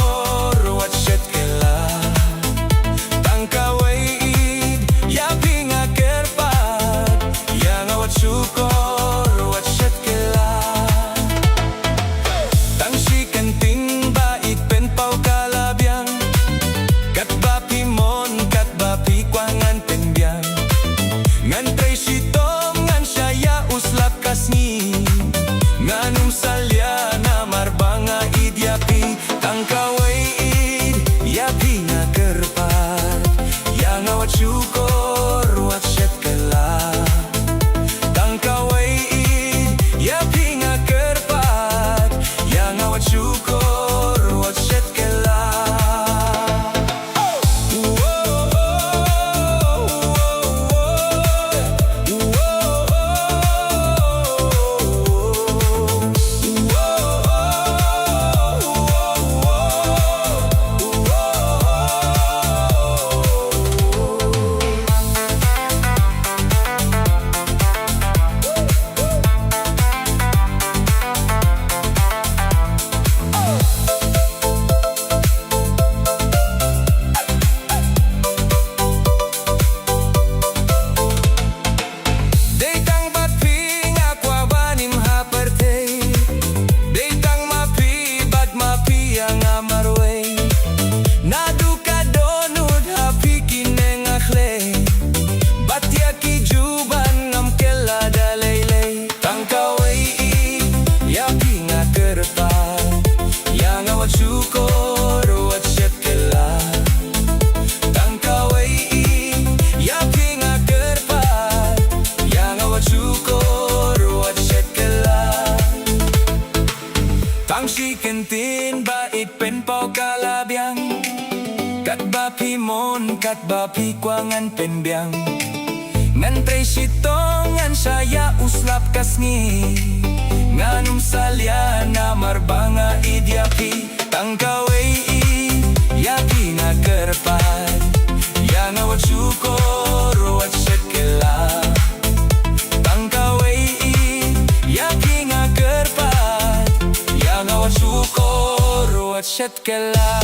syukur wat syet kela tangkawaid ya pinga kerpat yang wat syukur wat syet kela tang si kenting bait pen pau kalabyang kat bapi mon kat bapi kwangan penbyang ngan tray si tom ngan saya uslap kasni nganum salya na marbanga idyapi tangkawaid yapi nga kerpat yang awat syukur wat syet kela tangkawaid yapi nga kerpat yang awat syukur wat syet kela syukur wat syet kela tangkawaid yapi nga kerpat yang awat syukur wat syet kela tang si kentin bait pen pau kalabyang kat bapi mon kat bapi kwangan penbyang ngan tray si tongan saya uslap kasngi nganum salya na marbanga idyapi tangkawaid yapi nga kerpat yang awat syukur wat syet kela tangkawaid yapi nga kerpat yang awat syukur wat syet kela